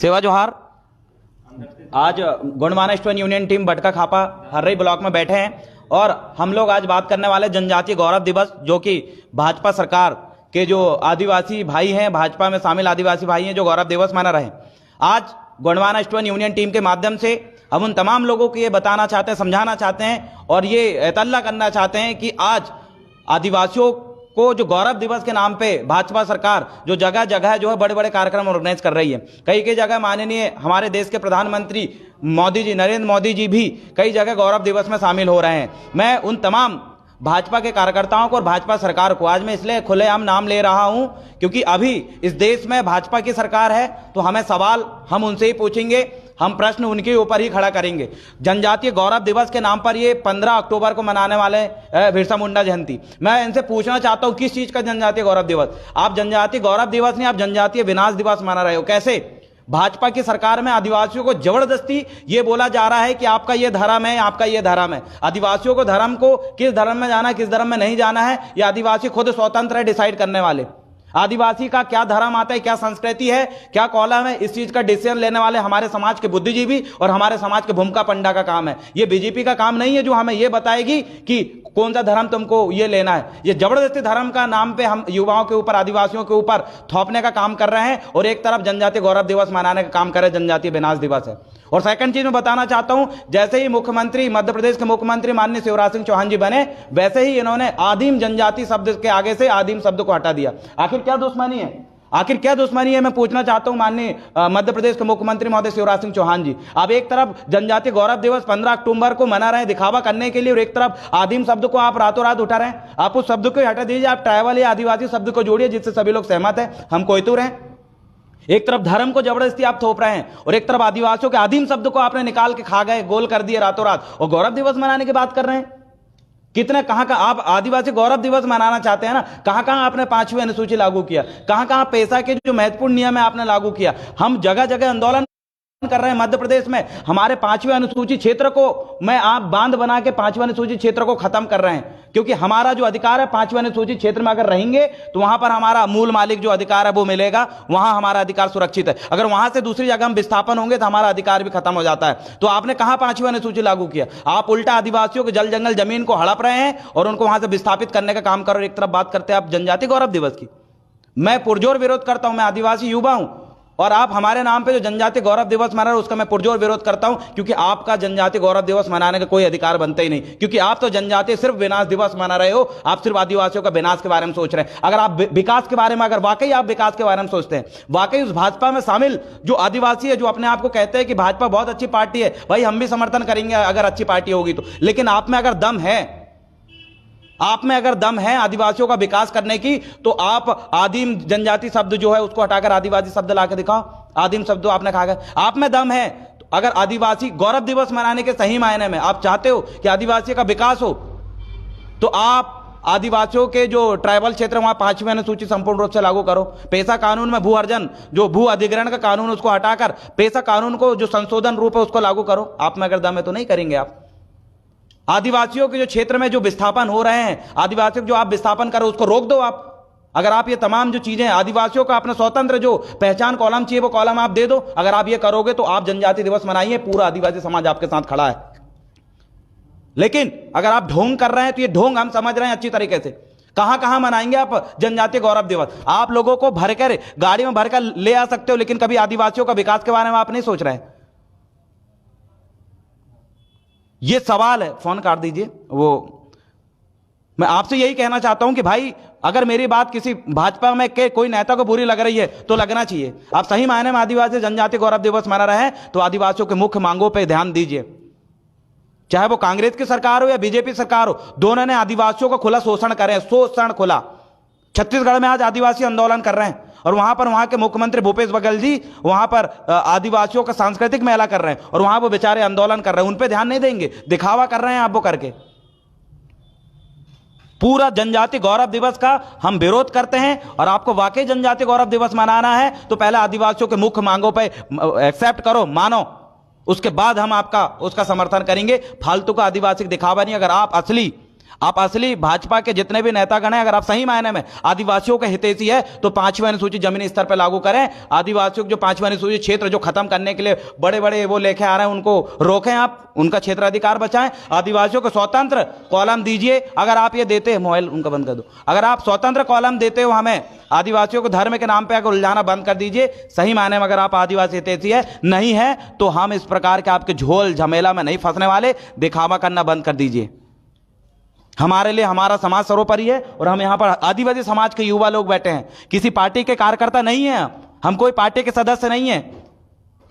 सेवा जोहार। आज गोंडवाना स्टूडेंट यूनियन टीम भटका खापा हर्रई ब्लॉक में बैठे हैं और हम लोग आज बात करने वाले जनजातीय गौरव दिवस, जो कि भाजपा सरकार के जो आदिवासी भाई हैं, भाजपा में शामिल आदिवासी भाई हैं, जो गौरव दिवस मना रहे हैं। आज गोंडवाना स्टूडेंट यूनियन टीम के माध्यम से हम उन तमाम लोगों को ये बताना चाहते हैं, समझाना चाहते हैं और ये एतल्ला करना चाहते हैं कि आज आदिवासियों को जो गौरव दिवस के नाम पे भाजपा सरकार जो जगह जगह जो है बड़े बड़े कार्यक्रम ऑर्गेनाइज कर रही है। कई कई जगह माननीय हमारे देश के प्रधानमंत्री मोदी जी, नरेंद्र मोदी जी भी कई जगह गौरव दिवस में शामिल हो रहे हैं। मैं उन तमाम भाजपा के कार्यकर्ताओं को और भाजपा सरकार को आज मैं इसलिए खुलेआम नाम ले रहा हूं क्योंकि अभी इस देश में भाजपा की सरकार है, तो हमें सवाल हम उनसे ही पूछेंगे, हम प्रश्न उनके ऊपर ही खड़ा करेंगे। जनजातीय गौरव दिवस के नाम पर ये 15 अक्टूबर को मनाने वाले बिरसा मुंडा जयंती, मैं इनसे पूछना चाहता हूं किस चीज का जनजातीय गौरव दिवस? आप जनजातीय गौरव दिवस नहीं, आप जनजातीय विनाश दिवस मना रहे हो। कैसे? भाजपा की सरकार में आदिवासियों को जबरदस्ती ये बोला जा रहा है कि आपका ये धर्म है, आपका ये धर्म है। आदिवासियों को धर्म को किस धर्म में जाना है, किस धर्म में नहीं जाना है, ये आदिवासी खुद स्वतंत्र है डिसाइड करने वाले। आदिवासी का क्या धर्म आता है, क्या संस्कृति है, क्या कॉलम है, इस चीज का डिसीजन लेने वाले हमारे समाज के बुद्धिजीवी और हमारे समाज के भूमिका पंडा का काम है। ये बीजेपी का काम नहीं है जो हमें ये बताएगी कि कौन सा धर्म तुमको ये लेना है। ये जबरदस्ती धर्म का नाम पे हम युवाओं के ऊपर, आदिवासियों के ऊपर थोपने का काम कर रहे हैं और एक तरफ जनजातीय गौरव दिवस मनाने का काम कर रहे हैं, जनजातीय विनाश दिवस है। और सेकंड चीज मैं बताना चाहता हूं, जैसे ही मुख्यमंत्री, मध्य प्रदेश के मुख्यमंत्री माननीय शिवराज सिंह चौहान जी बने, वैसे ही इन्होंने आदिम जनजाति शब्द के आगे से आदिम शब्द को हटा दिया। आखिर क्या दुश्मनी है? आखिर क्या दुश्मनी है? मैं पूछना चाहता हूं माननीय मध्य प्रदेश के मुख्यमंत्री महोदय शिवराज सिंह चौहान जी, आप एक तरफ जनजातीय गौरव दिवस 15 अक्टूबर को मना रहे हैं दिखावा करने के लिए और एक तरफ आदिम शब्द को आप रातों रात उठा रहे हैं। आप उस शब्द को हटा दीजिए, आप ट्राइबल या आदिवासी शब्द को जोड़िए जिससे सभी लोग सहमत हैं, हम कोयतुर हैं। एक तरफ धर्म को जबरदस्ती आप थोप रहे हैं और एक तरफ आदिवासियों के आदिम शब्द को आपने निकाल के खा गए, गोल कर दिए रातों रात और गौरव दिवस मनाने की बात कर रहे हैं। कितने कहां का आप आदिवासी गौरव दिवस मनाना चाहते हैं ना, कहां कहां आपने 5वीं अनुसूची लागू किया, कहां कहां पैसा के जो महत्वपूर्ण नियम है आपने लागू किया। हम जगह जगह आंदोलन कर रहे हैं। मध्य प्रदेश में हमारे 5वीं अनुसूची क्षेत्र को मैं आप बांध बना के 5वीं अनुसूची क्षेत्र को खत्म कर रहे हैं, क्योंकि हमारा जो अधिकार है 5वीं अनुसूची क्षेत्र में अगर रहेंगे तो वहां पर हमारा मूल मालिक जो अधिकार है वो मिलेगा, वहां हमारा अधिकार सुरक्षित है। अगर वहां से दूसरी जगह हम विस्थापन होंगे तो हमारा अधिकार भी खत्म हो जाता है। तो आपने कहां 5वीं अनुसूची लागू किया? आप उल्टा आदिवासियों के जल जंगल जमीन को हड़प रहे हैं और उनको वहां से विस्थापित करने का काम कर रहे हो। एक तरफ बात करते हैं आप जनजातीय गौरव दिवस की, मैं पुरजोर विरोध करता हूं। मैं आदिवासी युवा हूं और आप हमारे नाम पे जो जनजातीय गौरव दिवस मना रहे हो उसका मैं पुरजोर विरोध करता हूं, क्योंकि आपका जनजातीय गौरव दिवस मनाने का कोई अधिकार बनता ही नहीं, क्योंकि आप तो जनजातीय सिर्फ विनाश दिवस मना रहे हो। आप सिर्फ आदिवासियों का विनाश के बारे में सोच रहे हैं। अगर आप विकास के बारे में, अगर वाकई आप विकास के बारे में सोचते हैं, वाकई उस भाजपा में शामिल जो आदिवासी है, जो अपने आप को कहते हैं कि भाजपा बहुत अच्छी पार्टी है, भाई हम भी समर्थन करेंगे अगर अच्छी पार्टी होगी तो, लेकिन आप में अगर दम है, आप में अगर दम है आदिवासियों का विकास करने की, तो आप आदिम जनजाति शब्द जो है उसको हटाकर आदिवासी शब्द लाकर दिखाओ। आदिम शब्द आपने कहा, आप में दम है तो अगर आदिवासी गौरव दिवस मनाने के सही मायने में आप चाहते हो कि आदिवासी का विकास हो, तो आप आदिवासियों के जो ट्राइबल क्षेत्र वहां 5वीं अनुसूची संपूर्ण रूप से लागू करो। पेशा कानून में भू अर्जन, जो भू अधिग्रहण का कानून, उसको हटाकर पेशा कानून को जो संशोधन रूप है उसको लागू करो। आप में अगर दम है तो नहीं करेंगे आप? आदिवासियों के जो क्षेत्र में जो विस्थापन हो रहे हैं, आदिवासियों जो आप विस्थापन करो उसको रोक दो आप। अगर आप ये तमाम जो चीजें, आदिवासियों का अपना स्वतंत्र जो पहचान कॉलम चाहिए वो कॉलम आप दे दो। अगर आप ये करोगे तो आप जनजाति दिवस मनाइए, पूरा आदिवासी समाज आपके साथ खड़ा है। लेकिन अगर आप ढोंग कर रहे हैं तो ये ढोंग हम समझ रहे हैं अच्छी तरीके से। कहां कहां मनाएंगे आप जनजातीय गौरव दिवस? आप लोगों को भरकर गाड़ी में भरकर ले आ सकते हो, लेकिन कभी आदिवासियों का विकास के बारे में आप नहीं सोच रहे हैं। ये सवाल है। फोन काट दीजिए। वो मैं आपसे यही कहना चाहता हूं कि भाई अगर मेरी बात किसी भाजपा में के कोई नेता को बुरी लग रही है तो लगना चाहिए। आप सही मायने में आदिवासी जनजातीय गौरव दिवस मना रहे हैं तो आदिवासियों के मुख्य मांगों पर ध्यान दीजिए। चाहे वो कांग्रेस की सरकार हो या बीजेपी सरकार हो, दोनों ने आदिवासियों का खुला शोषण करे, शोषण खुला। छत्तीसगढ़ में आज आदिवासी आंदोलन कर रहे हैं और वहां पर वहां के मुख्यमंत्री भूपेश बघेल जी वहां पर आदिवासियों का सांस्कृतिक मेला कर रहे हैं और वहां वो बेचारे आंदोलन कर रहे हैं। उन पे ध्यान नहीं देंगे, दिखावा कर रहे हैं आप वो करके। पूरा जनजातीय गौरव दिवस का हम विरोध करते हैं और आपको वाकई जनजातीय गौरव दिवस मनाना है तो पहले आदिवासियों के मुख्य मांगों पे एक्सेप्ट करो, मानो, उसके बाद हम आपका उसका समर्थन करेंगे। फालतू का आदिवासी दिखावा नहीं। अगर आप असली आप असली भाजपा के जितने भी नेतागण हैं, अगर आप सही मायने में आदिवासियों के हितैषी है तो 5वीं अनुसूची जमीनी स्तर पर लागू करें। आदिवासियों के जो 5वीं अनुसूची क्षेत्र जो खत्म करने के लिए बड़े बड़े वो लेके आ रहे हैं, उनको रोकें, आप उनका क्षेत्राधिकार बचाएं। आदिवासियों को स्वतंत्र कॉलम दीजिए। अगर आप ये देते हैं, मोबाइल उनका बंद कर दो, अगर आप स्वतंत्र कॉलम देते हो हमें, आदिवासियों को धर्म के नाम पे अगर उलझाना बंद कर दीजिए। सही मायने में अगर आप आदिवासी हितैषी है नहीं है तो हम इस प्रकार के आपके झोल झमेला में नहीं फंसने वाले। दिखावा करना बंद कर दीजिए। हमारे लिए हमारा समाज सर्वोपरि है और हम यहां पर आदिवासी समाज के युवा लोग बैठे हैं, किसी पार्टी के कार्यकर्ता नहीं है, हम कोई पार्टी के सदस्य नहीं है।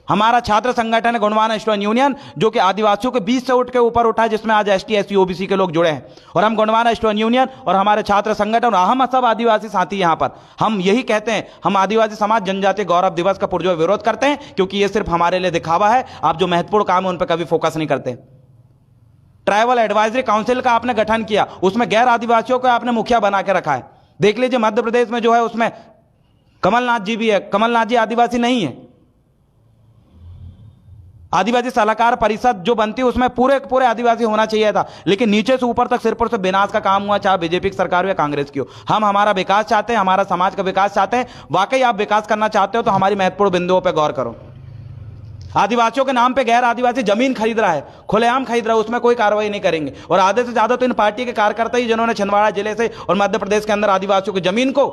हमारा छात्र संगठन है गोंडवाना स्टूडेंट यूनियन, जो कि आदिवासियों के 20 से उठ के ऊपर उठा है, जिसमें आज एसटी एससी ओबीसी के लोग जुड़े हैं। और हम गोंडवाना स्टूडेंट यूनियन और हमारे छात्र संगठन, हम सब आदिवासी साथी यहां पर हम यही कहते हैं, हम आदिवासी समाज जनजातीय गौरव दिवस का पुरजोर विरोध करते हैं, क्योंकि ये सिर्फ हमारे लिए दिखावा है। आप जो महत्वपूर्ण काम है उन पर कभी फोकस नहीं करते। ट्राइबल एडवाइजरी काउंसिल का आपने गठन किया, उसमें गैर आदिवासियों को आपने मुखिया बना के रखा है। देख लीजिए मध्य प्रदेश में जो है उसमें कमलनाथ जी भी है, कमलनाथ जी आदिवासी नहीं है। आदिवासी सलाहकार परिषद जो बनती है उसमें पूरे आदिवासी होना चाहिए था, लेकिन नीचे से ऊपर तक सिर्फ और सिर्फ विनाश का काम हुआ, चाहे बीजेपी की सरकार हो या कांग्रेस की हो। हम हमारा विकास चाहते हैं, हमारा समाज का विकास चाहते हैं। वाकई आप विकास करना चाहते हो तो हमारी महत्वपूर्ण बिंदुओं पर गौर करो। आदिवासियों के नाम पे गैर आदिवासी जमीन खरीद रहा है, खुलेआम खरीद रहा है, उसमें कोई कार्रवाई नहीं करेंगे। और आधे से ज्यादा तो इन पार्टी के कार्यकर्ता ही जिन्होंने छिंदवाड़ा जिले से और मध्य प्रदेश के अंदर आदिवासियों की जमीन को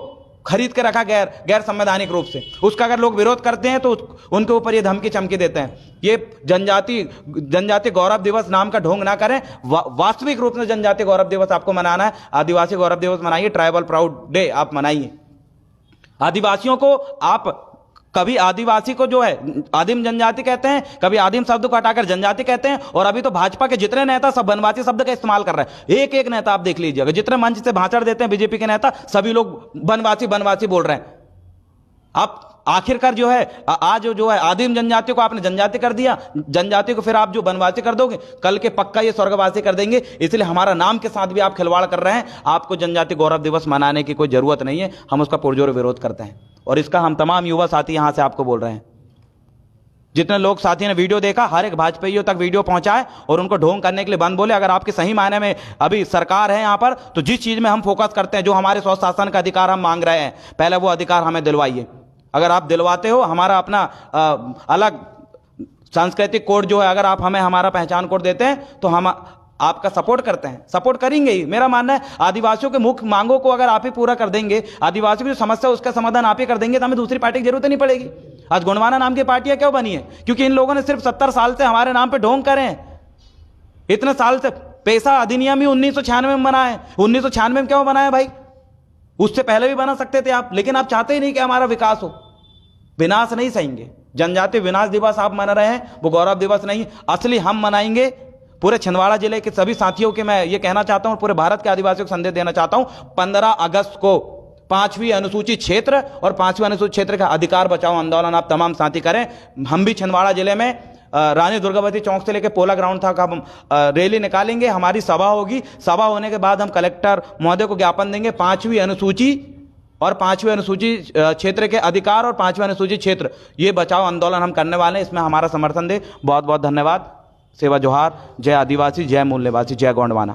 खरीद के रखा गैर संवैधानिक रूप से। उसका अगर लोग विरोध करते हैं तो उनके ऊपर ये धमकी चमकी देते हैं। ये जनजातीय गौरव दिवस नाम का ढोंग ना करें। वास्तविक रूप से जनजातीय गौरव दिवस आपको मनाना है, आदिवासी गौरव दिवस मनाइए, ट्राइबल प्राउड डे आप मनाइए। आदिवासियों को आप कभी आदिवासी को जो है आदिम जनजाति कहते हैं, कभी आदिम शब्द को हटाकर जनजाति कहते हैं। और अभी तो भाजपा के जितने नेता सब वनवासी शब्द का इस्तेमाल कर रहे हैं। एक नेता आप देख लीजिएगा, जितने मंच से भाषण देते हैं बीजेपी के नेता, सभी लोग वनवासी बोल रहे हैं। आप आखिरकार जो है आज जो है आदिम जनजाति को आपने जनजाति कर दिया, जनजाति को फिर आप जो वनवासी कर दोगे, कल के पक्का ये स्वर्गवासी कर देंगे। इसलिए हमारा नाम के साथ भी आप खिलवाड़ कर रहे हैं। आपको जनजाति गौरव दिवस मनाने की कोई जरूरत नहीं है, हम उसका पुरजोर विरोध करते हैं। और इसका हम तमाम युवा साथी यहां से आपको बोल रहे हैं। जितने लोग साथी ने वीडियो देखा, हर एक भाजपाइयों तक वीडियो पहुंचाए और उनको ढोंग करने के लिए बंद बोले। अगर आपके सही मायने में अभी सरकार है यहां पर, तो जिस चीज में हम फोकस करते हैं, जो हमारे स्वशासन का अधिकार हम मांग रहे हैं, पहले वो अधिकार हमें दिलवाइए। अगर आप दिलवाते हो, हमारा अपना अलग सांस्कृतिक कोड जो है, अगर आप हमें हमारा पहचान कोड देते हैं तो हम आपका सपोर्ट करते हैं, सपोर्ट करेंगे ही। मेरा मानना है आदिवासियों के मुख्य मांगों को अगर आप ही पूरा कर देंगे, आदिवासियों की जो समस्या उसका समाधान आप ही कर देंगे, तो हमें दूसरी पार्टी की जरूरत नहीं पड़ेगी। आज गोंडवाना नाम की पार्टियां क्यों बनी है? क्योंकि इन लोगों ने सिर्फ 70 साल से हमारे नाम पे ढोंग करे हैं। इतने साल से पैसा अधिनियम ही 1996 में बना है। 1996 में क्यों बनाया भाई? उससे पहले भी बना सकते थे आप, लेकिन आप चाहते ही नहीं कि हमारा विकास हो। विनाश नहीं सहेंगे। जनजातीय विनाश दिवस आप मना रहे हैं, वो गौरव दिवस नहीं, असली हम मनाएंगे। पूरे छिंदवाड़ा जिले के सभी साथियों के मैं ये कहना चाहता हूं, पूरे भारत के आदिवासियों को संदेश देना चाहता हूं, 15 अगस्त को 5वीं अनुसूचित क्षेत्र और 5वीं अनुसूचित क्षेत्र का अधिकार बचाओ आंदोलन आप तमाम साथी करें। हम भी छिंदवाड़ा जिले में रानी दुर्गावती चौक से लेकर पोला ग्राउंड तक हम रैली निकालेंगे, हमारी सभा होगी। सभा होने के बाद हम कलेक्टर महोदय को ज्ञापन देंगे। 5वीं अनुसूची और 5वीं अनुसूचित क्षेत्र के अधिकार और 5वीं अनुसूचित क्षेत्र ये बचाओ आंदोलन हम करने वाले हैं। इसमें हमारा समर्थन दे। बहुत बहुत धन्यवाद। सेवा जोहार। जय आदिवासी, जय मूल्यवासी, जय गोंडवाना।